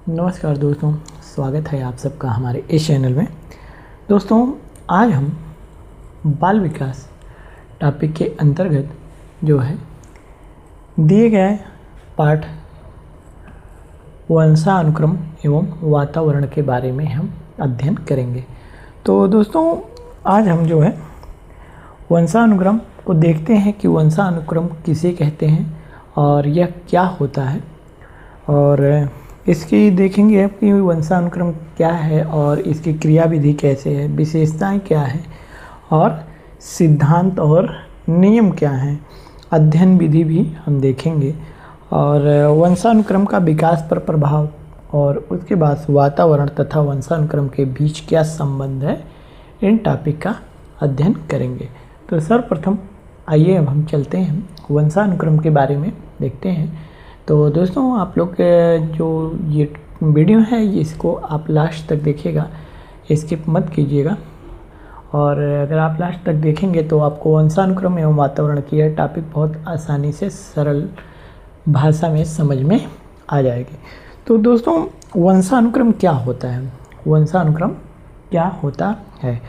नमस्कार दोस्तों, स्वागत है आप सबका हमारे इस चैनल में। दोस्तों, आज हम बाल विकास टॉपिक के अंतर्गत जो है दिए गए पाठ वंशानुक्रम एवं वातावरण के बारे में हम अध्ययन करेंगे। तो दोस्तों, आज हम जो है वंशानुक्रम को देखते हैं कि वंशानुक्रम किसे कहते हैं और यह क्या होता है, और इसकी देखेंगे अब कि वंशानुक्रम क्या है और इसकी क्रिया विधि कैसे है, विशेषताएं क्या हैं और सिद्धांत और नियम क्या हैं, अध्ययन विधि भी हम देखेंगे, और वंशानुक्रम का विकास पर प्रभाव, और उसके बाद वातावरण तथा वंशानुक्रम के बीच क्या संबंध है, इन टॉपिक का अध्ययन करेंगे। तो सर्वप्रथम आइए अब हम चलते हैं वंशानुक्रम के बारे में देखते हैं। तो दोस्तों, आप लोग जो ये वीडियो है इसको आप लास्ट तक देखिएगा, स्किप मत कीजिएगा, और अगर आप लास्ट तक देखेंगे तो आपको वंशानुक्रम एवं वातावरण की यह टॉपिक बहुत आसानी से सरल भाषा में समझ में आ जाएगी। तो दोस्तों, वंशानुक्रम क्या होता है? वंशानुक्रम क्या होता है?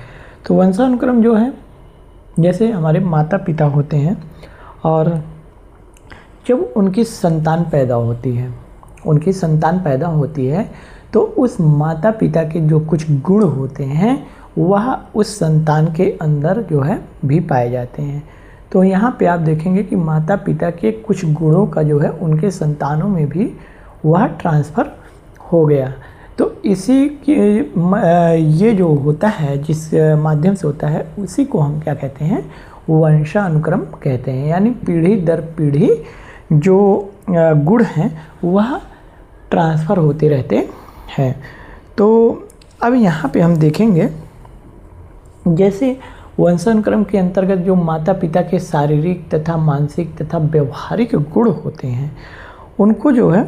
तो वंशानुक्रम जो है, जैसे हमारे माता पिता होते हैं और जब उनकी संतान पैदा होती है तो उस माता पिता के जो कुछ गुण होते हैं वह उस संतान के अंदर जो है भी पाए जाते हैं। तो यहाँ पे आप देखेंगे कि माता पिता के कुछ गुणों का जो है उनके संतानों में भी वह ट्रांसफ़र हो गया। तो इसी के ये जो होता है, जिस माध्यम से होता है, उसी को हम क्या कहते हैं? वंशानुक्रम कहते हैं। यानी पीढ़ी दर पीढ़ी जो गुण हैं वह ट्रांसफ़र होते रहते हैं। तो अब यहाँ पे हम देखेंगे, जैसे वंशानुक्रम के अंतर्गत जो माता पिता के शारीरिक तथा मानसिक तथा व्यवहारिक गुण होते हैं उनको जो है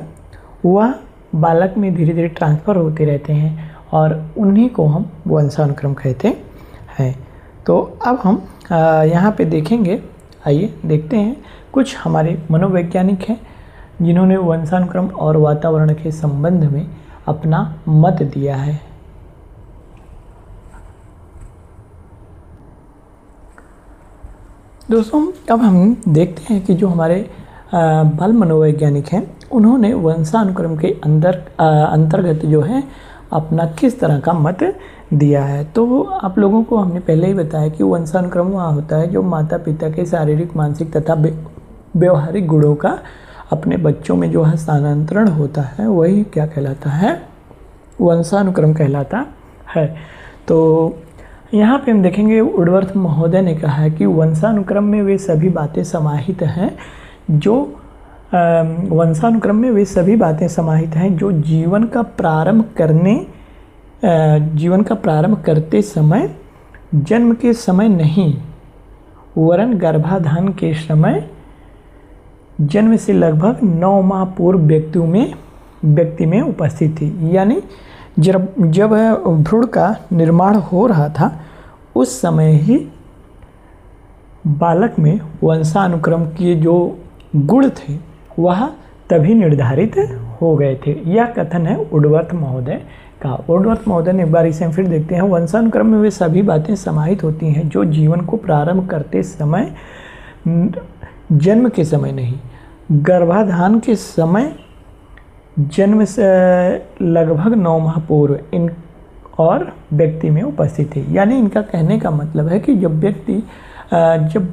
वह बालक में धीरे धीरे ट्रांसफ़र होते रहते हैं, और उन्हीं को हम वंशानुक्रम कहते हैं। तो अब हम यहाँ पे देखेंगे, आइए देखते हैं। कुछ हमारे मनोवैज्ञानिक हैं जिन्होंने वंशानुक्रम और वातावरण के संबंध में अपना मत दिया है। दोस्तों, अब हम देखते हैं कि जो हमारे बाल मनोवैज्ञानिक हैं उन्होंने वंशानुक्रम के अंतर्गत जो है अपना किस तरह का मत दिया है। तो आप लोगों को हमने पहले ही बताया कि वंशानुक्रम वहाँ होता है जो माता पिता के शारीरिक, मानसिक तथा व्यवहारिक गुणों का अपने बच्चों में जो है स्थानांतरण होता है, वही क्या कहलाता है? वंशानुक्रम कहलाता है। तो यहाँ पे हम देखेंगे, वुडवर्थ महोदय ने कहा है कि वंशानुक्रम में वे सभी बातें समाहित हैं जो जीवन का प्रारंभ करते समय, जन्म के समय नहीं वरन गर्भाधान के समय, जन्म से लगभग 9 माह पूर्व व्यक्ति में उपस्थित थी। यानी जब भ्रूण का निर्माण हो रहा था उस समय ही बालक में वंशानुक्रम के जो गुण थे वह तभी निर्धारित हो गए थे। यह कथन है वुडवर्थ महोदय का। वुडवर्थ महोदय ने, एक बार इसे हम फिर देखते हैं, वंशानुक्रम में वे सभी बातें समाहित होती हैं जो जीवन को प्रारंभ करते समय, जन्म के समय नहीं, गर्भाधान के समय, जन्म से लगभग 9 माह पूर्व इन और व्यक्ति में उपस्थित थी। यानी इनका कहने का मतलब है कि जब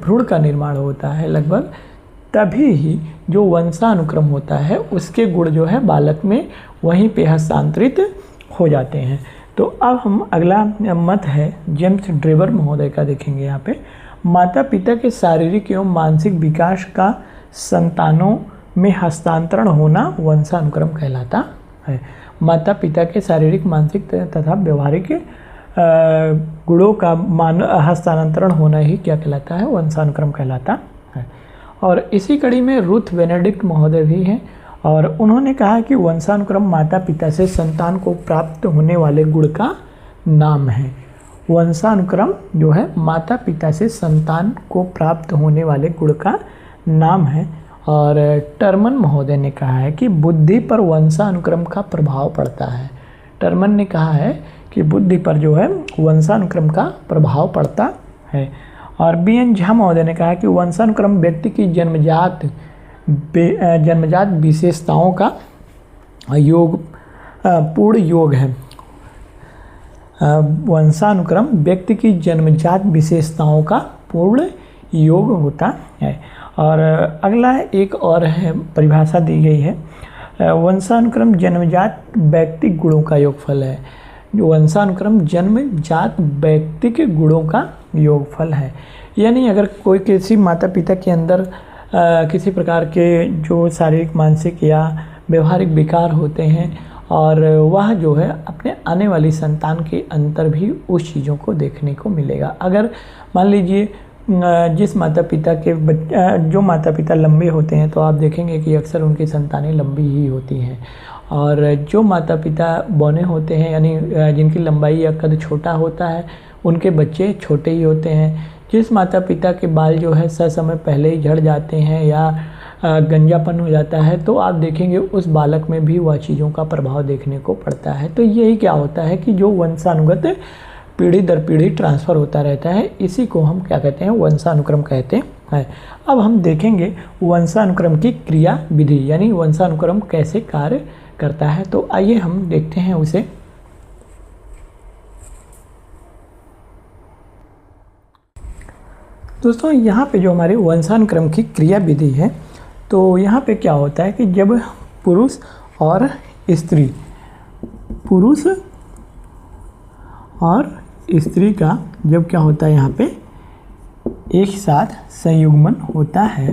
भ्रूण का निर्माण होता है लगभग तभी ही जो वंशानुक्रम होता है उसके गुण जो है बालक में वहीं पे हस्तांतरित हो जाते हैं। तो अब हम अगला मत है जेम्स ड्रेबर महोदय का देखेंगे। यहाँ पे माता पिता के शारीरिक एवं मानसिक विकास का संतानों में हस्तांतरण होना वंशानुक्रम कहलाता है। माता पिता के शारीरिक, मानसिक तथा व्यवहारिक गुणों का हस्तांतरण होना ही क्या कहलाता है? वंशानुक्रम कहलाता है। और इसी कड़ी में रुथ बेनेडिक्ट महोदय भी हैं, और उन्होंने कहा कि वंशानुक्रम माता पिता से संतान को प्राप्त होने वाले गुण का नाम है। वंशानुक्रम जो है माता पिता से संतान को प्राप्त होने वाले गुण का नाम है, और टर्मन महोदय ने कहा है कि बुद्धि पर वंशानुक्रम का प्रभाव पड़ता है। टर्मन ने कहा है कि बुद्धि पर जो है वंशानुक्रम का प्रभाव पड़ता है। और बी.एन. झा महोदय ने कहा कि वंशानुक्रम व्यक्ति की जन्मजात विशेषताओं का पूर्ण योग है। वंशानुक्रम व्यक्ति की जन्मजात विशेषताओं का पूर्ण योग होता है। और अगला एक और है परिभाषा दी गई है, वंशानुक्रम जन्मजात व्यक्ति गुणों का योगफल है। वंशानुक्रम जन्मजात व्यक्ति के गुणों का योगफल है। यानी अगर कोई किसी माता पिता के अंदर किसी प्रकार के जो शारीरिक मानसिक या व्यवहारिक विकार होते हैं और वह जो है अपने आने वाली संतान के अंतर भी उस चीज़ों को देखने को मिलेगा। अगर मान लीजिए जिस माता पिता के जो माता पिता लंबे होते हैं तो आप देखेंगे कि अक्सर उनकी संतानें लंबी ही होती हैं। और जो माता पिता बौने होते हैं यानी जिनकी लंबाई या कद छोटा होता है उनके बच्चे छोटे ही होते हैं। जिस माता पिता के बाल जो है ससमय पहले ही झड़ जाते हैं या गंजापन हो जाता है तो आप देखेंगे उस बालक में भी वह चीज़ों का प्रभाव देखने को पड़ता है। तो यही क्या होता है कि जो वंशानुगत पीढ़ी दर पीढ़ी ट्रांसफ़र होता रहता है, इसी को हम क्या कहते हैं, वंशानुक्रम कहते हैं। अब हम देखेंगे वंशानुक्रम की क्रिया विधि यानी वंशानुक्रम कैसे कार्य करता है। तो आइए हम देखते हैं उसे। दोस्तों यहाँ पे जो हमारे वंशानुक्रम की क्रिया विधि है तो यहाँ पे क्या होता है कि जब पुरुष और स्त्री का जब क्या होता है यहाँ पे एक साथ संयुग्मन होता है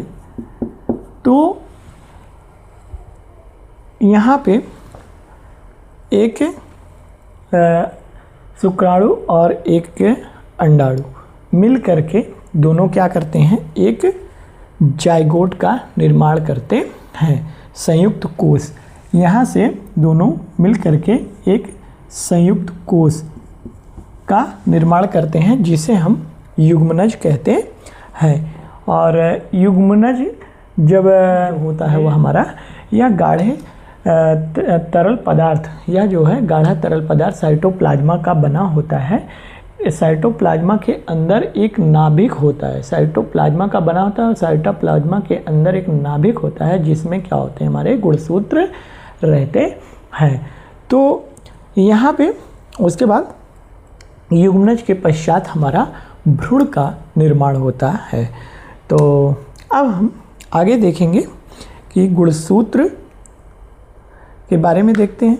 तो यहाँ पे एक शुक्राणु और एक अंडाणु मिल करके दोनों क्या करते हैं, एक जाइगोट का निर्माण करते हैं। संयुक्त कोष, यहाँ से दोनों मिल करके एक संयुक्त कोष का निर्माण करते हैं जिसे हम युग्मनज कहते हैं। और युग्मनज जब होता है वह हमारा यह गाढ़े तरल पदार्थ या जो है गाढ़ा तरल पदार्थ साइटोप्लाज्मा का बना होता है। साइटोप्लाज्मा के अंदर एक नाभिक होता है, साइटोप्लाज्मा का बना होता है और साइटोप्लाज्मा के अंदर एक नाभिक होता है जिसमें क्या होते हैं, हमारे गुणसूत्र रहते हैं। तो यहाँ पे उसके बाद युग्मनज के पश्चात हमारा भ्रूण का निर्माण होता है। तो अब हम आगे देखेंगे कि गुणसूत्र के बारे में देखते हैं।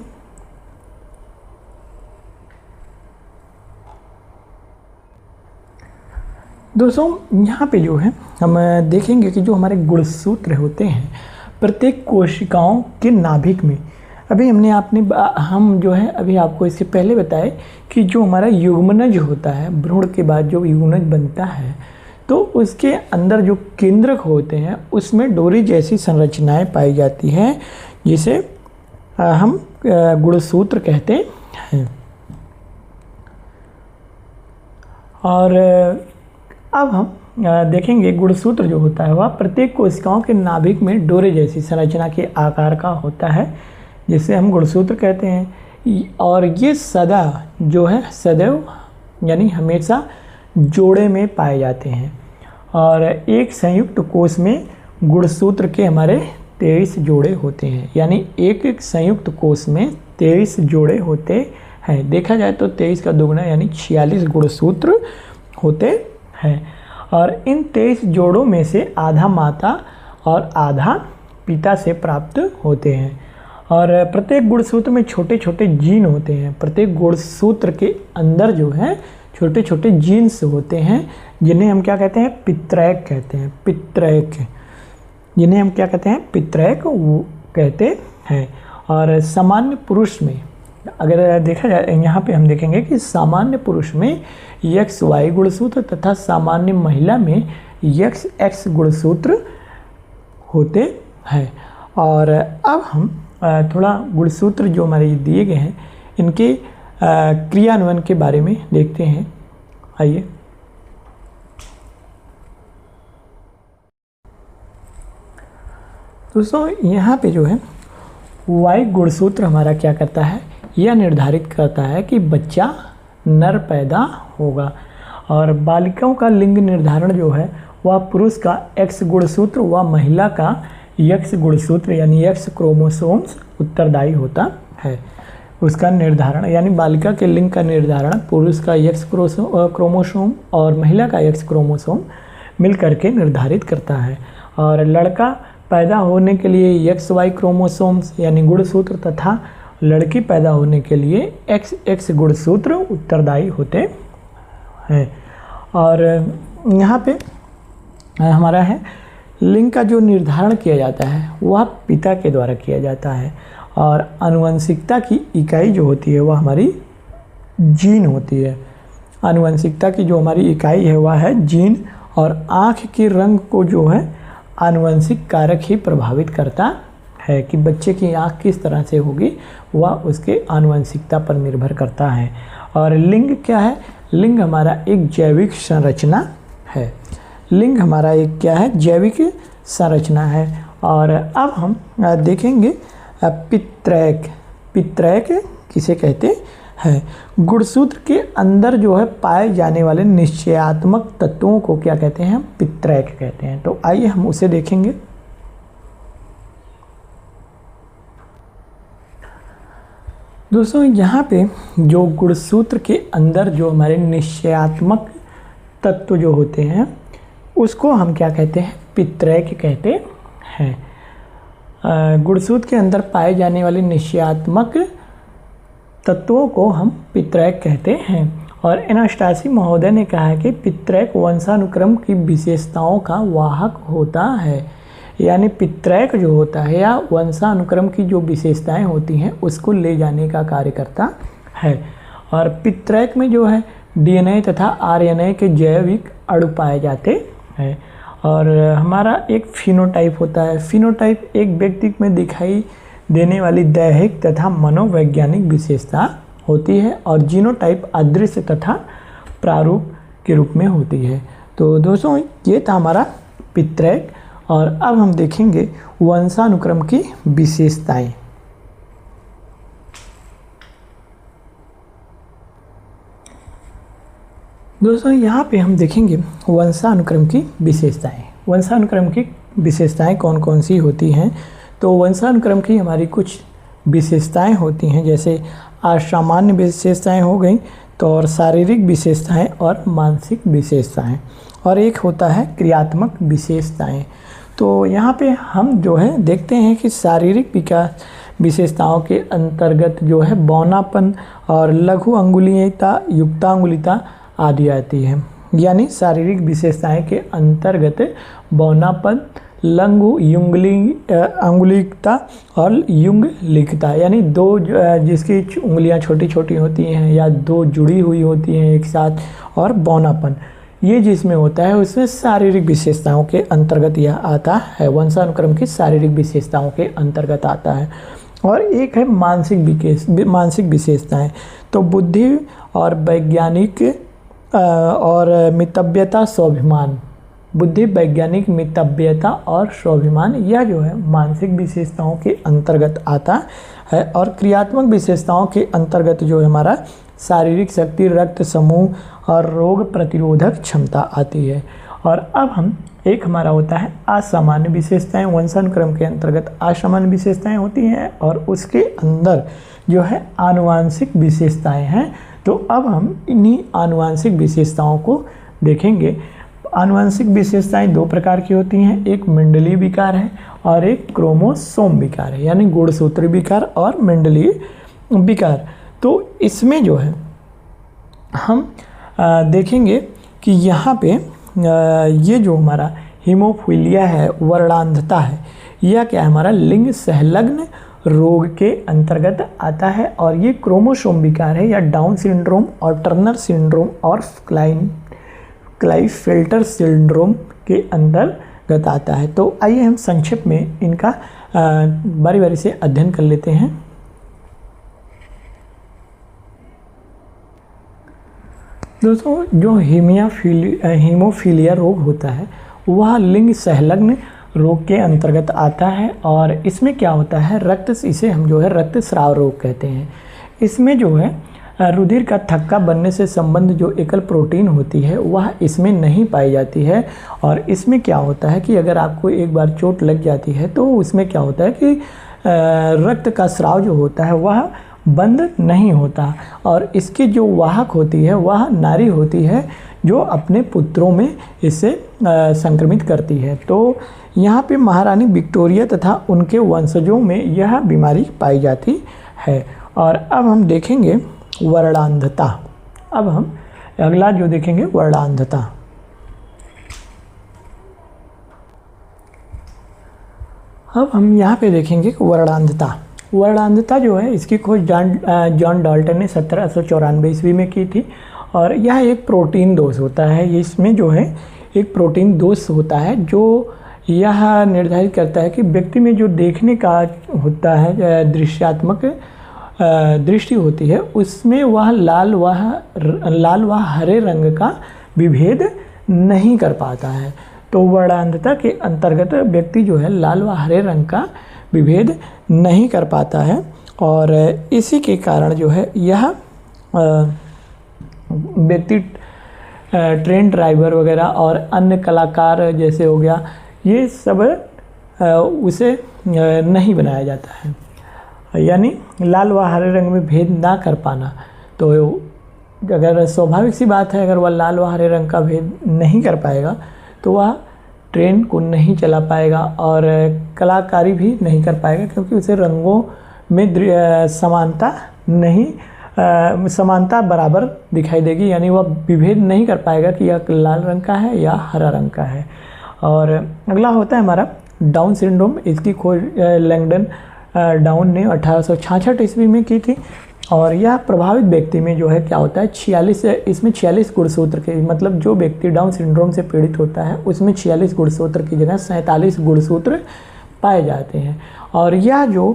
दोस्तों यहाँ पे जो है हम देखेंगे कि जो हमारे गुणसूत्र होते हैं प्रत्येक कोशिकाओं के नाभिक में, अभी हम जो है अभी आपको इससे पहले बताए कि जो हमारा युग्मनज होता है, भ्रूण के बाद जो युग्मनज बनता है तो उसके अंदर जो केंद्रक होते हैं उसमें डोरी जैसी संरचनाएं पाई जाती हैं जिसे हम गुणसूत्र कहते हैं। और अब हम देखेंगे गुणसूत्र जो होता है वह प्रत्येक कोशिकाओं के नाभिक में डोरे जैसी संरचना के आकार का होता है जिसे हम गुणसूत्र कहते हैं। और ये सदैव यानी हमेशा जोड़े में पाए जाते हैं। और एक संयुक्त कोष में गुणसूत्र के हमारे 23 जोड़े होते हैं, यानी एक संयुक्त कोष में 23 जोड़े होते हैं। देखा जाए तो 23 का दुगना यानी 46 गुणसूत्र होते हैं। और इन 23 जोड़ों में से आधा माता और आधा पिता से प्राप्त होते हैं। और प्रत्येक गुणसूत्र में छोटे छोटे जीन होते हैं। प्रत्येक गुणसूत्र के अंदर जो है छोटे छोटे जीन्स होते हैं जिन्हें हम क्या कहते हैं, पित्रैक कहते हैं। पित्रैक, जिन्हें हम क्या कहते हैं, पित्रैक कहते हैं। और सामान्य पुरुष में अगर देखा जाए, यहाँ पे हम देखेंगे कि सामान्य पुरुष में XY गुणसूत्र तथा सामान्य महिला में XX गुणसूत्र होते हैं। और अब हम थोड़ा गुणसूत्र जो हमारे दिए गए हैं इनके क्रियान्वयन के बारे में देखते हैं। आइए। दोस्तों यहाँ पे जो है वाई गुणसूत्र हमारा क्या करता है, यह निर्धारित करता है कि बच्चा नर पैदा होगा। और बालिकाओं का लिंग निर्धारण जो है वह पुरुष का एक्स गुणसूत्र व महिला का एक्स गुणसूत्र यानी एक्स क्रोमोसोम्स उत्तरदायी होता है। उसका निर्धारण यानी बालिका के लिंग का निर्धारण पुरुष का एक्स क्रोमोसोम और महिला का एक्स क्रोमोसोम मिल करके निर्धारित करता है। और लड़का पैदा होने के लिए एक्स वाई क्रोमोसोम्स यानी गुणसूत्र तथा लड़की पैदा होने के लिए एक्स एक्स गुणसूत्र उत्तरदायी होते हैं। और यहाँ पे हमारा है लिंग का जो निर्धारण किया जाता है वह पिता के द्वारा किया जाता है। और आनुवंशिकता की इकाई जो होती है वह हमारी जीन होती है। आनुवंशिकता की जो हमारी इकाई है वह है जीन। और आँख के रंग को जो है आनुवंशिक कारक ही प्रभावित करता है कि बच्चे की आँख किस तरह से होगी, वह उसके आनुवंशिकता पर निर्भर करता है। और लिंग क्या है, लिंग हमारा एक जैविक संरचना है। लिंग हमारा एक क्या है, जैविक संरचना है। और अब हम देखेंगे पित्रैक। पित्रैक किसे कहते हैं, गुणसूत्र के अंदर जो है पाए जाने वाले निश्चयात्मक तत्वों को क्या कहते हैं, पित्रैक कहते हैं। तो आइए हम उसे देखेंगे। दोस्तों यहाँ पे जो गुणसूत्र के अंदर जो हमारे निश्चयात्मक तत्व जो होते हैं उसको हम क्या कहते हैं, पित्रैक कहते हैं। गुणसूत्र के अंदर पाए जाने वाले निश्चयात्मक तत्वों को हम पित्रैक कहते हैं। और एनास्टासी महोदय ने कहा है कि पित्रैक वंशानुक्रम की विशेषताओं का वाहक होता है। यानी पित्रैक जो होता है या वंशानुक्रम की जो विशेषताएं होती हैं उसको ले जाने का कार्य करता है। और पित्रैक में जो है डीएनए तथा आरएनए के जैविक अणु पाए जाते हैं। और हमारा एक फिनोटाइप होता है। फिनोटाइप एक व्यक्ति में दिखाई देने वाली दैहिक तथा मनोवैज्ञानिक विशेषता होती है। और जीनोटाइप अदृश्य तथा प्रारूप के रूप में होती है। तो दोस्तों ये था हमारा पित्रैक। और अब हम देखेंगे वंशानुक्रम की विशेषताएं। दोस्तों यहाँ पे हम देखेंगे वंशानुक्रम की विशेषताएं। वंशानुक्रम की विशेषताएं कौन कौन सी होती हैं, तो वंशानुक्रम की हमारी कुछ विशेषताएं होती हैं, जैसे असामान्य विशेषताएं हो गई, तो और शारीरिक विशेषताएं और मानसिक विशेषताएं, और एक होता है क्रियात्मक विशेषताएं। तो यहाँ पे हम जो है देखते हैं कि शारीरिक विकास विशेषताओं के अंतर्गत जो है बौनापन और लघु अंगुलियता, युक्तांगुलिता आदि आती है। यानी शारीरिक विशेषताएं के अंतर्गत बौनापन, लघु अंगुलिकता और युंगलिकता, यानी दो जिसकी उंगलियां छोटी छोटी होती हैं या दो जुड़ी हुई होती हैं एक साथ, और बौनापन, ये जिसमें होता है उसमें शारीरिक विशेषताओं के अंतर्गत यह आता है। वंशानुक्रम की शारीरिक विशेषताओं के अंतर्गत आता है। और एक है मानसिक विशेषताएं। तो बुद्धि और वैज्ञानिक और मितव्यता, स्वाभिमान, बुद्धि, वैज्ञानिक मितव्यता और स्वाभिमान, यह जो है मानसिक विशेषताओं के अंतर्गत आता है। और क्रियात्मक विशेषताओं के अंतर्गत जो है हमारा शारीरिक शक्ति, रक्त समूह और रोग प्रतिरोधक क्षमता आती है। और अब हम एक हमारा होता है असामान्य विशेषताएं। वंशानुक्रम के अंतर्गत असामान्य विशेषताएं होती हैं और उसके अंदर जो है आनुवांशिक विशेषताएं हैं। तो अब हम इन्हीं आनुवांशिक विशेषताओं को देखेंगे। आनुवांशिक विशेषताएं दो प्रकार की होती हैं, एक मेंडलीय विकार है और एक क्रोमोसोम विकार है, यानी गुणसूत्री विकार और मेंडलीय विकार। तो इसमें जो है हम देखेंगे कि यहाँ पे ये जो हमारा हीमोफीलिया है, वर्णांधता है, यह क्या है, हमारा लिंग सहलग्न रोग के अंतर्गत आता है। और ये क्रोमोसोम विकार है या डाउन सिंड्रोम और टर्नर सिंड्रोम और क्लाइफेल्टर सिंड्रोम के अंतर्गत आता है। तो आइए हम संक्षेप में इनका बारी बारी से अध्ययन कर लेते हैं। दोस्तों जो हीमोफीलिया रोग होता है वह लिंग सहलग्न रोग के अंतर्गत आता है। और इसमें क्या होता है, इसे हम जो है रक्तस्राव रोग कहते हैं। इसमें जो है रुधिर का थक्का बनने से संबंध जो एकल प्रोटीन होती है वह इसमें नहीं पाई जाती है। और इसमें क्या होता है कि अगर आपको एक बार चोट लग जाती है तो उसमें क्या होता है कि रक्त का स्राव जो होता है वह बंद नहीं होता। और इसकी जो वाहक होती है वह नारी होती है जो अपने पुत्रों में इसे संक्रमित करती है। तो यहाँ पे महारानी विक्टोरिया तथा उनके वंशजों में यह बीमारी पाई जाती है। और अब हम देखेंगे वर्णांधता। अब हम अगला जो देखेंगे वर्णांधता। अब हम यहाँ पे देखेंगे वर्णांधता। वर्णांधता जो है इसकी खोज जॉन डाल्टन ने 1794 ईस्वी में की थी। और यह एक प्रोटीन दोष होता है। इसमें जो है एक प्रोटीन दोष होता है जो यह निर्धारित करता है कि व्यक्ति में जो देखने का होता है दृश्यात्मक दृष्टि होती है उसमें वह लाल व हरे रंग का विभेद नहीं कर पाता है। तो वर्णांधता के अंतर्गत व्यक्ति जो है लाल व हरे रंग का विभेद नहीं कर पाता है। और इसी के कारण जो है यह व्यक्ति ट्रेन ड्राइवर वगैरह और अन्य कलाकार जैसे हो गया, ये सब उसे नहीं बनाया जाता है। यानी लाल व हरे रंग में भेद ना कर पाना, तो अगर स्वाभाविक सी बात है, अगर वह लाल व हरे रंग का भेद नहीं कर पाएगा तो वह ट्रेन को नहीं चला पाएगा और कलाकारी भी नहीं कर पाएगा, क्योंकि उसे रंगों में समानता बराबर दिखाई देगी। यानी वह विभेद नहीं कर पाएगा कि यह लाल रंग का है या हरा रंग का है। और अगला होता है हमारा डाउन सिंड्रोम। इसकी खोज लैंगडन डाउन ने 1866 ईस्वी में की थी। और यह प्रभावित व्यक्ति में जो है क्या होता है 46 गुणसूत्र के, मतलब जो व्यक्ति डाउन सिंड्रोम से पीड़ित होता है उसमें 46 गुणसूत्र की जगह 47 गुणसूत्र पाए जाते हैं। और यह जो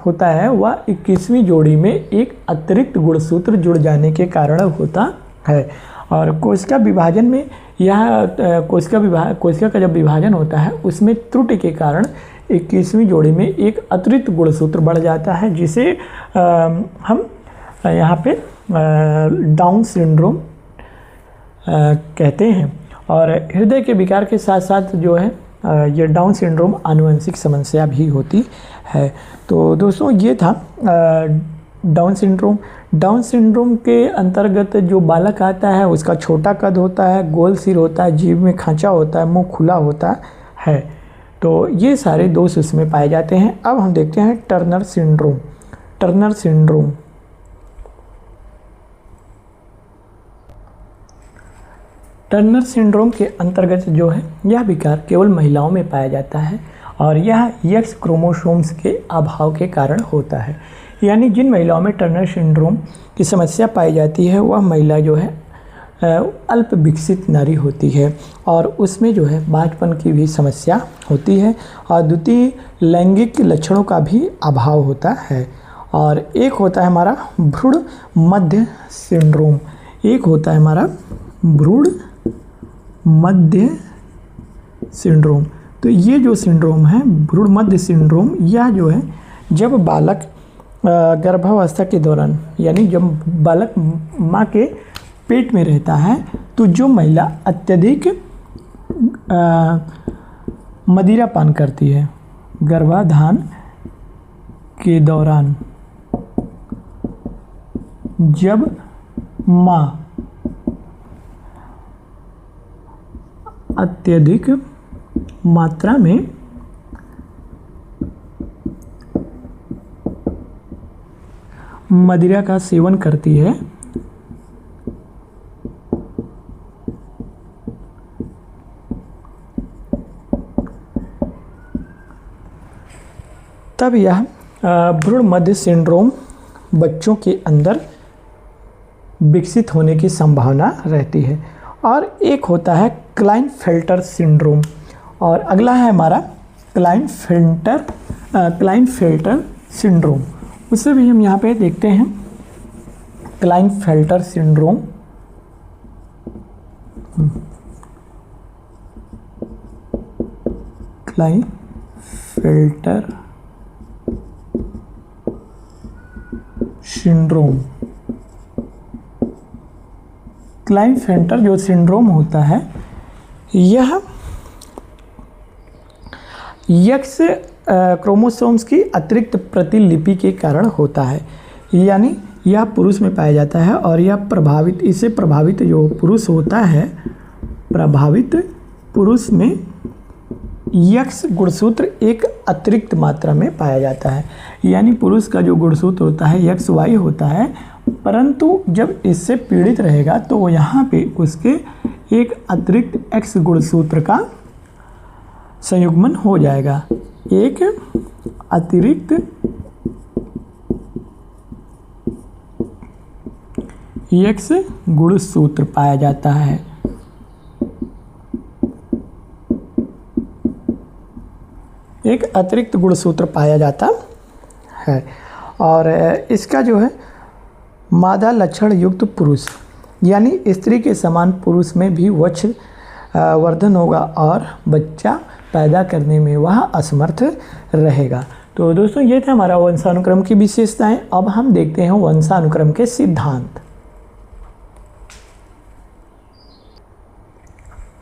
होता है वह 21वीं जोड़ी में एक अतिरिक्त गुणसूत्र जुड़ जाने के कारण होता है। और कोशिका विभाजन में यह कोशिका का जब विभाजन होता है उसमें त्रुटि के कारण 21वीं जोड़ी में एक अतिरिक्त गुणसूत्र बढ़ जाता है, जिसे हम यहाँ पे डाउन सिंड्रोम कहते हैं। और हृदय के विकार के साथ साथ जो है ये डाउन सिंड्रोम आनुवंशिक समस्या भी होती है। तो दोस्तों ये था डाउन सिंड्रोम। डाउन सिंड्रोम के अंतर्गत जो बालक आता है उसका छोटा कद होता है, गोल सिर होता है, जीभ में खांचा होता है, मुंह खुला होता है। तो ये सारे दोष इसमें पाए जाते हैं। अब हम देखते हैं Turner syndrome. Turner syndrome Turner syndrome के अंतर्गत जो है यह विकार केवल महिलाओं में पाया जाता है और यह एक्स क्रोमोसोम्स के अभाव के कारण होता है। यानी जिन महिलाओं में टर्नर सिंड्रोम की समस्या पाई जाती है वह महिला जो है अल्प विकसित नारी होती है और उसमें जो है बाझपन की भी समस्या होती है और द्वितीय लैंगिक लक्षणों का भी अभाव होता है। और एक होता है हमारा भ्रूण मध्य सिंड्रोम। एक होता है हमारा भ्रूण मध्य सिंड्रोम। तो ये जो सिंड्रोम है भ्रूण मध्य सिंड्रोम, यह जो है जब बालक गर्भावस्था के दौरान, यानी जब बालक माँ के पेट में रहता है, तो जो महिला अत्यधिक मदिरा पान करती है गर्भाधान के दौरान, जब माँ अत्यधिक मात्रा में मदिरा का सेवन करती है तब यह भ्रूण मध्य सिंड्रोम बच्चों के अंदर विकसित होने की संभावना रहती है। और एक होता है क्लाइनफेल्टर सिंड्रोम और अगला है हमारा क्लाइनफेल्टर सिंड्रोम। उसे भी हम यहाँ पे देखते हैं Klinefelter syndrome. Klinefelter syndrome. Klinefelter जो सिंड्रोम होता है यह एक्स क्रोमोसोम्स की अतिरिक्त प्रतिलिपि के कारण होता है, यानी यह पुरुष में पाया जाता है और यह इससे प्रभावित जो पुरुष होता है, प्रभावित पुरुष में एक्स गुणसूत्र एक अतिरिक्त मात्रा में पाया जाता है। यानी पुरुष का जो गुणसूत्र होता है एक्स वाई होता है, परंतु जब इससे पीड़ित रहेगा तो यहाँ पे उसके एक अतिरिक्त एक्स गुणसूत्र का संयुग्मन हो जाएगा। एक अतिरिक्त एक्स गुणसूत्र पाया जाता है। एक अतिरिक्त गुणसूत्र पाया जाता है और इसका जो है मादा लक्षण युक्त पुरुष यानी स्त्री के समान पुरुष में भी वक्ष वर्धन होगा और बच्चा पैदा करने में वह असमर्थ रहेगा। तो दोस्तों ये था हमारा वंशानुक्रम की विशेषताएं। अब हम देखते हैं वंशानुक्रम के सिद्धांत।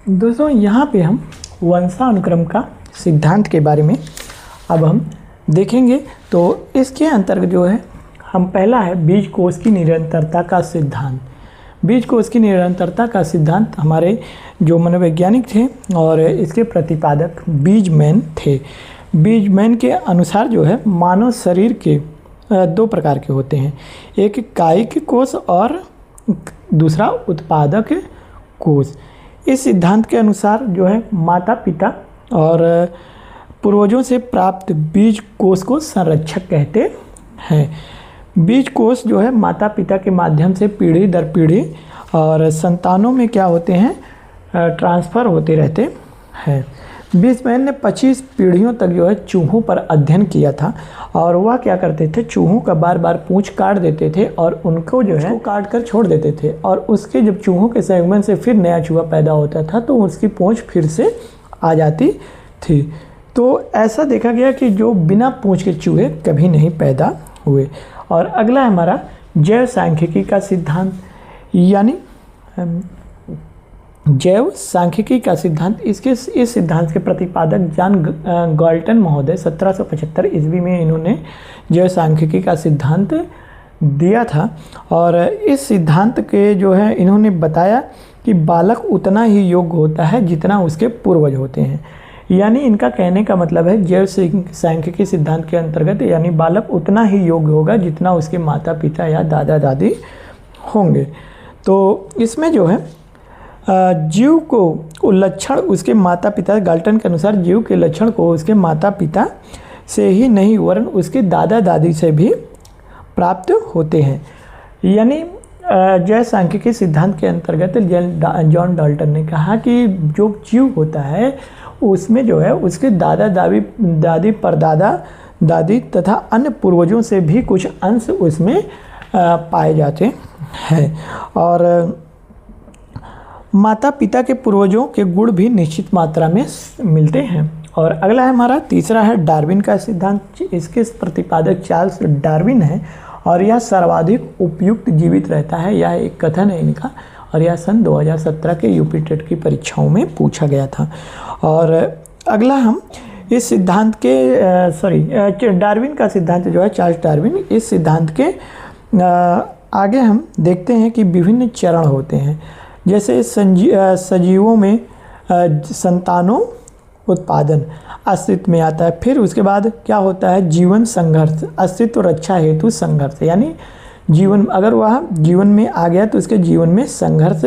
दोस्तों यहाँ पे हम वंशानुक्रम का सिद्धांत के बारे में अब हम देखेंगे। तो इसके अंतर्गत जो है हम पहला है बीज कोश की निरंतरता का सिद्धांत। बीज कोश की निरंतरता का सिद्धांत हमारे जो मनोवैज्ञानिक थे और इसके प्रतिपादक बीजमैन थे। बीजमैन के अनुसार जो है मानव शरीर के दो प्रकार के होते हैं, एक कायिक कोश और दूसरा उत्पादक कोश। इस सिद्धांत के अनुसार जो है माता पिता और पूर्वजों से प्राप्त बीज कोश को संरक्षक कहते हैं। बीज कोश जो है माता पिता के माध्यम से पीढ़ी दर पीढ़ी और संतानों में क्या होते हैं, ट्रांसफ़र होते रहते हैं। बीजमैन ने 25 पीढ़ियों तक जो है चूहों पर अध्ययन किया था और वह क्या करते थे, चूहों का बार बार पूंछ काट देते थे और उनको जो है काट कर छोड़ देते थे और उसके जब चूहों के संयुग्मन से फिर नया चूहा पैदा होता था तो उसकी पूंछ फिर से आ जाती थी। तो ऐसा देखा गया कि जो बिना पूंछ के चूहे कभी नहीं पैदा हुए। और अगला है हमारा जैव सांख्यिकी का सिद्धांत, यानी जैव सांख्यिकी का सिद्धांत। इस सिद्धांत के प्रतिपादक जॉन गाल्टन महोदय 1775 ईस्वी में इन्होंने जैव सांख्यिकी का सिद्धांत दिया था और इस सिद्धांत के जो है इन्होंने बताया कि बालक उतना ही योग्य होता है जितना उसके पूर्वज होते हैं। यानी इनका कहने का मतलब है जैव सांख्यिकी सिद्धांत के अंतर्गत यानी बालक उतना ही योग्य होगा जितना उसके माता पिता या दादा दादी होंगे। तो इसमें जो है जीव को लक्षण उसके माता पिता, गाल्टन के अनुसार जीव के लक्षण को उसके माता पिता से ही नहीं वरन उसके दादा दादी से भी प्राप्त होते हैं। यानी जैव सांख्यिकी सिद्धांत के अंतर्गत जॉन डाल्टन ने कहा कि जो जीव होता है उसमें जो है उसके दादा दादी परदादा दादी तथा अन्य पूर्वजों से भी कुछ अंश उसमें पाए जाते हैं और माता पिता के पूर्वजों के गुण भी निश्चित मात्रा में मिलते हैं। और अगला है हमारा तीसरा है डार्विन का सिद्धांत। इसके प्रतिपादक चार्ल्स डार्विन है और यह सर्वाधिक उपयुक्त जीवित रहता है, यह एक कथन है इनका और यह सन 2017 के यूपी टेट की परीक्षाओं में पूछा गया था। और अगला हम इस सिद्धांत के डार्विन का सिद्धांत जो है चार्ल्स डार्विन, इस सिद्धांत के आगे हम देखते हैं कि विभिन्न चरण होते हैं। जैसे सजीवों में संतानों उत्पादन अस्तित्व में आता है, फिर उसके बाद क्या होता है जीवन संघर्ष, अस्तित्व रक्षा हेतु संघर्ष, यानी जीवन अगर वह जीवन में आ गया तो उसके जीवन में संघर्ष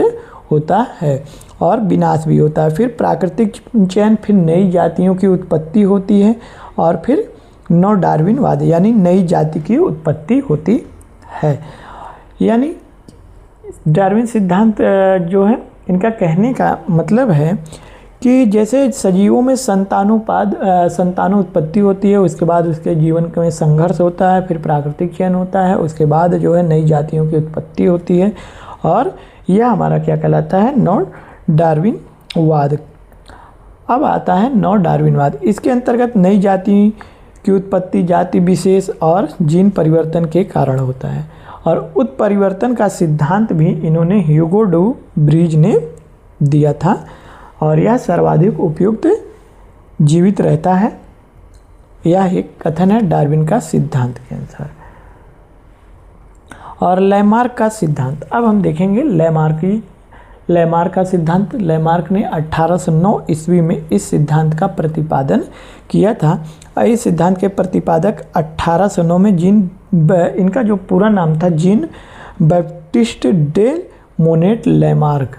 होता है और विनाश भी होता है। फिर प्राकृतिक चयन, फिर नई जातियों की उत्पत्ति होती है और फिर नव डार्विनवाद यानी नई जाति की उत्पत्ति होती है। यानी डार्विन सिद्धांत जो है इनका कहने का मतलब है कि जैसे सजीवों में संतानोत्पत्ति होती है, उसके बाद उसके जीवन में संघर्ष होता है, फिर प्राकृतिक चयन होता है, उसके बाद जो है नई जातियों की उत्पत्ति होती है और यह हमारा क्या कहलाता है नव डार्विनवाद। अब आता है नव डार्विनवाद। इसके अंतर्गत नई जाति की उत्पत्ति जाति विशेष और जीन परिवर्तन के कारण होता है, और उत्परिवर्तन का सिद्धांत भी इन्होंने ह्यूगो डू ब्रीज ने दिया था, और यह सर्वाधिक उपयुक्त जीवित रहता है। यह एक कथन है डार्विन का सिद्धांत के अनुसार। और लैमार्क का सिद्धांत, अब हम देखेंगे लैमार्क का सिद्धांत। लैमार्क ने 1809 ईस्वी में इस सिद्धांत का प्रतिपादन किया था। इस सिद्धांत के प्रतिपादक 1809 में इनका जो पूरा नाम था Jean Baptiste de Monet Lamarck,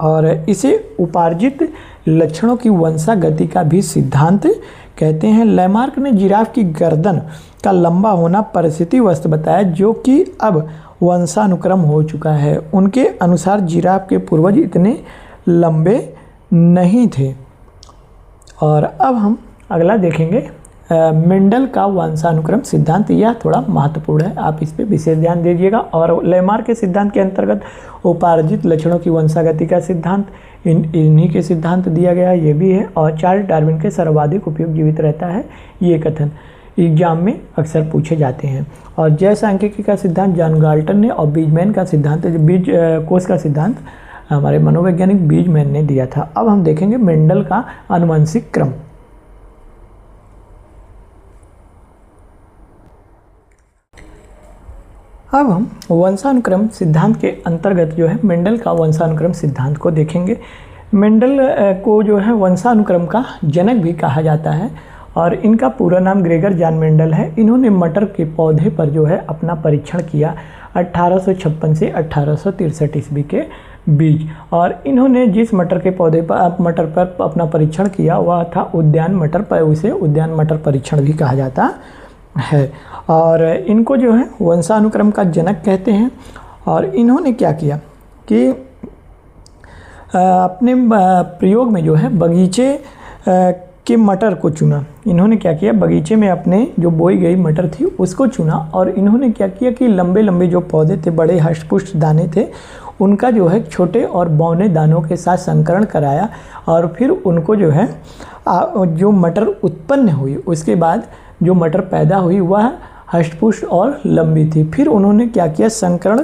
और इसे उपार्जित लक्षणों की वंशागति का भी सिद्धांत कहते हैं। लैमार्क ने जिराफ की गर्दन का लंबा होना परिस्थितिवश बताया, जो कि अब वंशानुक्रम हो चुका है। उनके अनुसार जिराफ के पूर्वज इतने लंबे नहीं थे। और अब हम अगला देखेंगे मेंडल का वंशानुक्रम सिद्धांत। यह थोड़ा महत्वपूर्ण है, आप इस पे विशेष ध्यान दीजिएगा। और लैमार्क के सिद्धांत के अंतर्गत उपार्जित लक्षणों की वंशागति का सिद्धांत इन्हीं के सिद्धांत दिया गया, ये भी है। और चार्ल्स डार्विन के सर्वाधिक उपयोग जीवित रहता है, ये कथन एग्जाम में अक्सर पूछे जाते हैं। और जय सांख्यिकी का सिद्धांत जॉन गाल्टन ने, और बीजमैन का सिद्धांत बीज कोष का सिद्धांत हमारे मनोवैज्ञानिक बीजमैन ने दिया था। अब हम देखेंगे मेंडल का आनुवंशिक क्रम। अब हम वंशानुक्रम सिद्धांत के अंतर्गत जो है मेंडल का वंशानुक्रम सिद्धांत को देखेंगे। मेंडल को जो है वंशानुक्रम का जनक भी कहा जाता है, और इनका पूरा नाम ग्रेगर जॉन मेंडल है। इन्होंने मटर के पौधे पर जो है अपना परीक्षण किया 1856 से 1863 ईस्वी के बीच। और इन्होंने जिस मटर के पौधे पर मटर पर अपना परीक्षण किया वह था उद्यान मटर पर, उसे उद्यान मटर परीक्षण भी कहा जाता है। और इनको जो है वंशानुक्रम का जनक कहते हैं। और इन्होंने क्या किया कि अपने प्रयोग में जो है बगीचे के मटर को चुना। इन्होंने क्या किया, बगीचे में अपने जो बोई गई मटर थी उसको चुना, और इन्होंने क्या किया कि लंबे लंबे जो पौधे थे, बड़े हष्टपुष्ट दाने थे, उनका जो है छोटे और बौने दानों के साथ संकरण कराया। और फिर उनको जो है जो मटर उत्पन्न हुई, उसके बाद जो मटर पैदा हुई वह हष्टपुष्ट और लंबी थी। फिर उन्होंने क्या किया, संकरण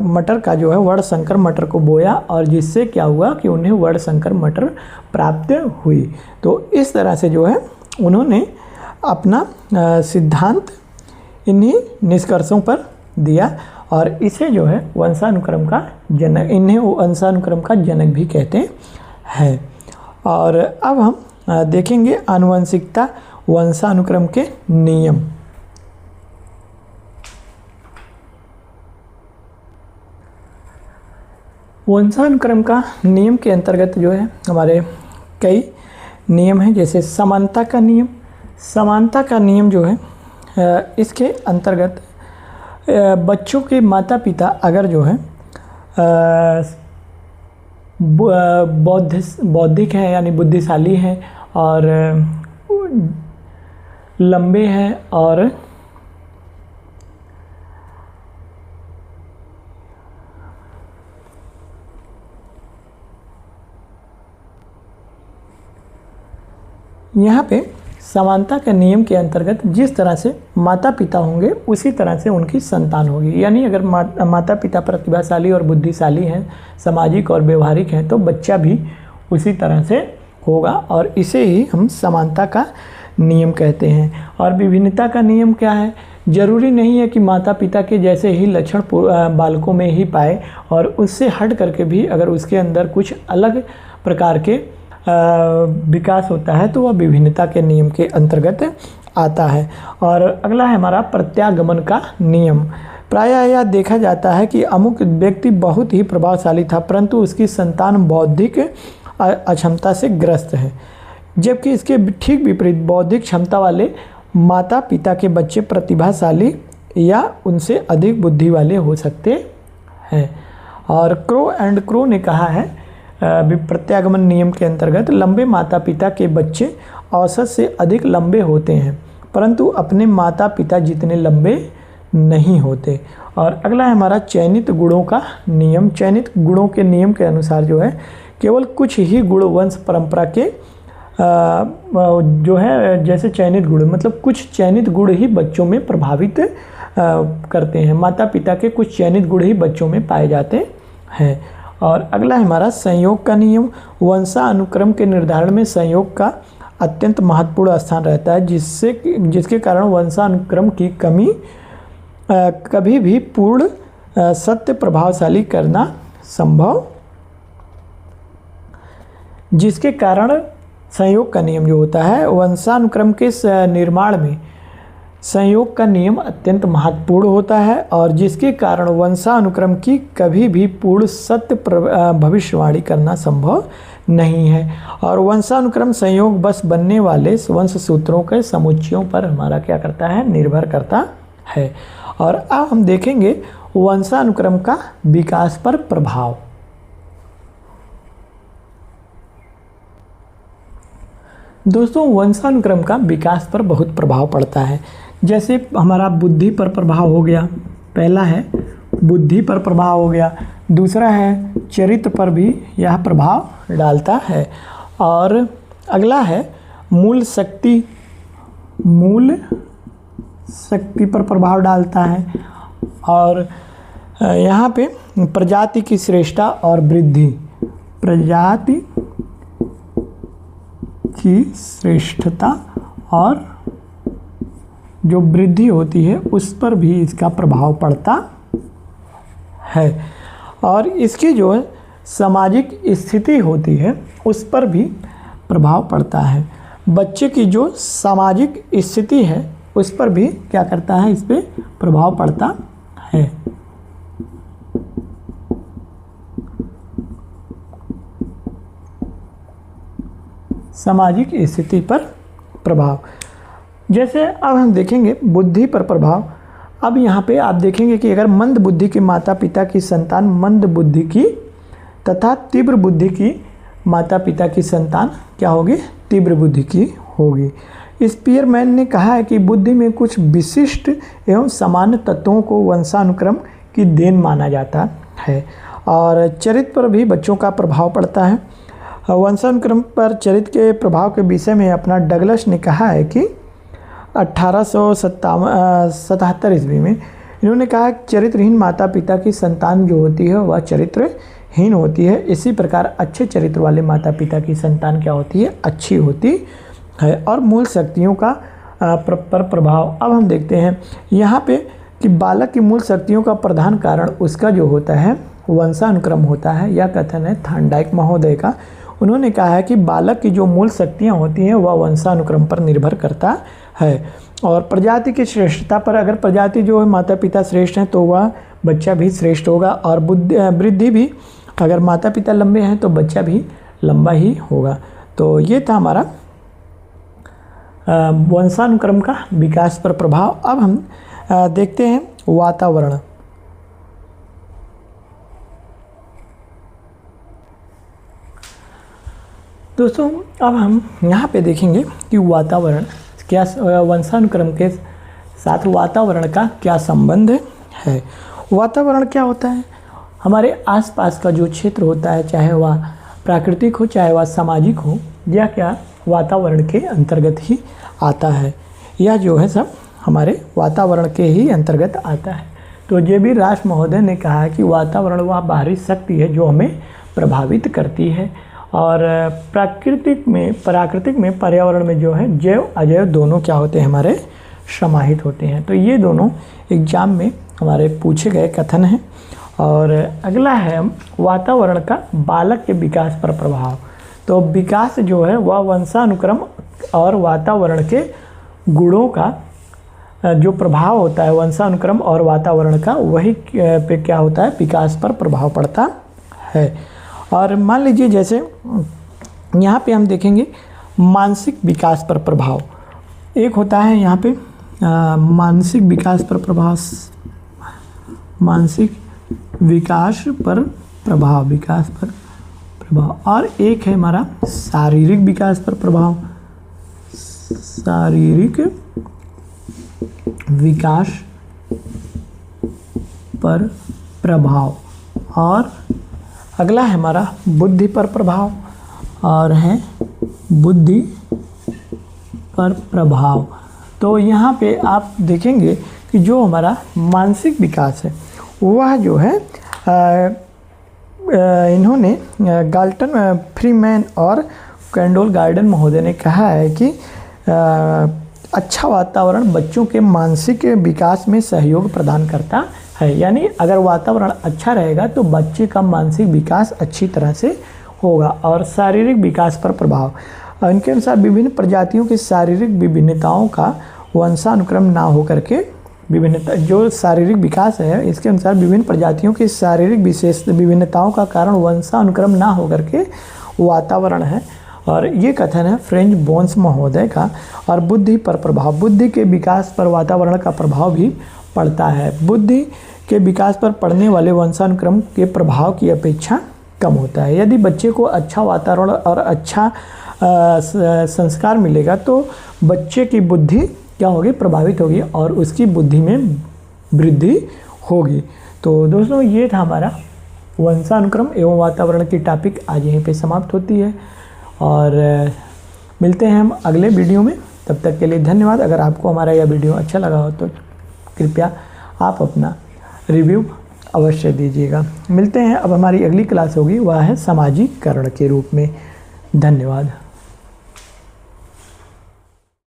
मटर का जो है वर्णशंकर मटर को बोया, और जिससे क्या हुआ कि उन्हें वर्णशंकर मटर प्राप्त हुई। तो इस तरह से जो है उन्होंने अपना सिद्धांत इन्हीं निष्कर्षों पर दिया, और इसे जो है वंशानुक्रम का जनक, इन्हें वंशानुक्रम का जनक भी कहते हैं। और अब हम देखेंगे आनुवंशिकता वंशानुक्रम के नियम। वंशानुक्रम का नियम के अंतर्गत जो है हमारे कई नियम हैं, जैसे समानता का नियम। समानता का नियम जो है इसके अंतर्गत बच्चों के माता पिता अगर जो है बौद्धिक हैं यानी बुद्धिशाली हैं और लंबे हैं और यहाँ पे समानता के नियम के अंतर्गत जिस तरह से माता पिता होंगे उसी तरह से उनकी संतान होगी। यानी अगर माता पिता प्रतिभाशाली और बुद्धिशाली हैं, सामाजिक और व्यवहारिक हैं, तो बच्चा भी उसी तरह से होगा, और इसे ही हम समानता का नियम कहते हैं। और विभिन्नता का नियम क्या है? जरूरी नहीं है कि माता पिता के जैसे ही लक्षण बालकों में ही पाए, और उससे हट करके भी अगर उसके अंदर कुछ अलग प्रकार के विकास होता है तो वह विभिन्नता के नियम के अंतर्गत आता है। और अगला है हमारा प्रत्यागमन का नियम। प्रायः यह देखा जाता है कि अमुक व्यक्ति बहुत ही प्रभावशाली था, परंतु उसकी संतान बौद्धिक अक्षमता से ग्रस्त है, जबकि इसके ठीक विपरीत बौद्धिक क्षमता वाले माता पिता के बच्चे प्रतिभाशाली या उनसे अधिक बुद्धि वाले हो सकते हैं। और क्रो एंड क्रो ने कहा है प्रत्यागमन नियम के अंतर्गत लंबे माता पिता के बच्चे औसत से अधिक लंबे होते हैं, परंतु अपने माता पिता जितने लंबे नहीं होते। और अगला है हमारा चयनित गुणों का नियम। चयनित गुणों के नियम के अनुसार जो है केवल कुछ ही गुण वंश परंपरा के जो है जैसे चयनित गुण, मतलब कुछ चयनित गुण ही बच्चों में प्रभावित करते हैं। माता पिता के कुछ चयनित गुण ही बच्चों में पाए जाते हैं। और अगला है हमारा संयोग का नियम। वंशानुक्रम के निर्धारण में संयोग का अत्यंत महत्वपूर्ण स्थान रहता है, जिसके कारण वंशानुक्रम की कमी कभी भी पूर्ण सत्य प्रभावशाली करना संभव, जिसके कारण संयोग का नियम जो होता है वंशानुक्रम के निर्माण में संयोग का नियम अत्यंत महत्वपूर्ण होता है, और जिसके कारण वंशानुक्रम की कभी भी पूर्ण सत्य भविष्यवाणी करना संभव नहीं है। और वंशानुक्रम संयोग बस बनने वाले वंश सूत्रों के समुच्चयों पर हमारा क्या करता है, निर्भर करता है। और अब हम देखेंगे वंशानुक्रम का विकास पर प्रभाव। दोस्तों, वंशानुक्रम का विकास पर बहुत प्रभाव पड़ता है। जैसे हमारा बुद्धि पर प्रभाव हो गया, पहला है बुद्धि पर प्रभाव हो गया, दूसरा है चरित्र पर भी यह प्रभाव डालता है, और अगला है मूल शक्ति पर प्रभाव डालता है, और यहाँ पे प्रजाति की श्रेष्ठता और वृद्धि, प्रजाति की श्रेष्ठता और जो वृद्धि होती है उस पर भी इसका प्रभाव पड़ता है। और इसकी जो है सामाजिक स्थिति होती है उस पर भी प्रभाव पड़ता है। बच्चे की जो सामाजिक स्थिति है उस पर भी क्या करता है, इस पर प्रभाव पड़ता है। सामाजिक स्थिति पर प्रभाव। जैसे अब हम देखेंगे बुद्धि पर प्रभाव। अब यहाँ पे आप देखेंगे कि अगर मंद बुद्धि के माता पिता की संतान मंद बुद्धि की तथा तीव्र बुद्धि की माता पिता की संतान क्या होगी, तीव्र बुद्धि की होगी। स्पीयरमैन ने कहा है कि बुद्धि में कुछ विशिष्ट एवं सामान्य तत्वों को वंशानुक्रम की देन माना जाता है, और चरित्र पर भी बच्चों का प्रभाव पड़ता है। वंशानुक्रम पर चरित्र के प्रभाव के विषय में अपना डगलस ने कहा है कि 1877 ईस्वी में इन्होंने कहा चरित्रहीन माता पिता की संतान जो होती है वह चरित्रहीन होती है। इसी प्रकार अच्छे चरित्र वाले माता पिता की संतान क्या होती है, अच्छी होती है। और मूल शक्तियों का पर प्रभाव। अब हम देखते हैं यहाँ पे कि बालक की मूल शक्तियों का प्रधान कारण उसका जो होता है वंशानुक्रम होता है। यह कथन है थॉर्नडाइक महोदय का। उन्होंने कहा है कि बालक की जो मूल शक्तियाँ होती हैं वह वंशानुक्रम पर निर्भर करता है। और प्रजाति की श्रेष्ठता पर, अगर प्रजाति जो है माता पिता श्रेष्ठ हैं तो वह बच्चा भी श्रेष्ठ होगा, और वृद्धि भी, अगर माता पिता लंबे हैं तो बच्चा भी लंबा ही होगा। तो ये था हमारा वंशानुक्रम का विकास पर प्रभाव। अब हम देखते हैं वातावरण। दोस्तों, अब हम यहाँ पे देखेंगे कि वातावरण क्या, वंशानुक्रम के साथ वातावरण का क्या संबंध है। वातावरण क्या होता है, हमारे आसपास का जो क्षेत्र होता है, चाहे वह प्राकृतिक हो चाहे वह सामाजिक हो, यह क्या वातावरण के अंतर्गत ही आता है। यह जो है सब हमारे वातावरण के ही अंतर्गत आता है। तो जे.बी. रास महोदय ने कहा है कि वातावरण वह बाहरी शक्ति है जो हमें प्रभावित करती है, और प्राकृतिक में पर्यावरण में जो है जैव अजैव दोनों क्या होते हैं, हमारे समाहित होते हैं। तो ये दोनों एग्जाम में हमारे पूछे गए कथन हैं। और अगला है वातावरण का बालक के विकास पर प्रभाव। तो विकास जो है वह वंशानुक्रम और वातावरण के गुणों का जो प्रभाव होता है, वंशानुक्रम और वातावरण का, वही पे क्या होता है, विकास पर प्रभाव पड़ता है। और मान लीजिए जैसे यहाँ पे हम देखेंगे मानसिक विकास पर प्रभाव। एक होता है यहाँ पे मानसिक विकास पर प्रभाव, मानसिक विकास पर प्रभाव, और एक है हमारा शारीरिक विकास पर प्रभाव, शारीरिक विकास पर प्रभाव। और अगला है हमारा बुद्धि पर प्रभाव, और है बुद्धि पर प्रभाव। तो यहाँ पे आप देखेंगे कि जो हमारा मानसिक विकास है वह जो है इन्होंने गाल्टन, फ्रीमैन और कैंडोल गार्डन महोदय ने कहा है कि अच्छा वातावरण बच्चों के मानसिक विकास में सहयोग प्रदान करता है। यानी अगर वातावरण अच्छा रहेगा तो बच्चे का मानसिक विकास अच्छी तरह से होगा। और शारीरिक विकास पर प्रभाव, इनके अनुसार विभिन्न प्रजातियों की शारीरिक विभिन्नताओं का वंशानुक्रम ना हो करके, विभिन्नता जो शारीरिक विकास है इसके अनुसार विभिन्न प्रजातियों की शारीरिक विशेष विभिन्नताओं का कारण वंशानुक्रम ना हो करके वातावरण है। और ये कथन है फ्रेंच बोन्स महोदय का। और बुद्धि पर प्रभाव, बुद्धि के विकास पर वातावरण का प्रभाव भी पड़ता है। बुद्धि के विकास पर पड़ने वाले वंशानुक्रम के प्रभाव की अपेक्षा कम होता है। यदि बच्चे को अच्छा वातावरण और अच्छा संस्कार मिलेगा तो बच्चे की बुद्धि क्या होगी, प्रभावित होगी और उसकी बुद्धि में वृद्धि होगी। तो दोस्तों ये था हमारा वंशानुक्रम एवं वातावरण की टॉपिक, आज यहीं पे समाप्त होती है और मिलते हैं हम अगले वीडियो में। तब तक के लिए धन्यवाद। अगर आपको हमारा यह वीडियो अच्छा लगा हो तो कृपया आप अपना रिव्यू अवश्य दीजिएगा। मिलते हैं, अब हमारी अगली क्लास होगी वह है सामाजिकरण के रूप में। धन्यवाद।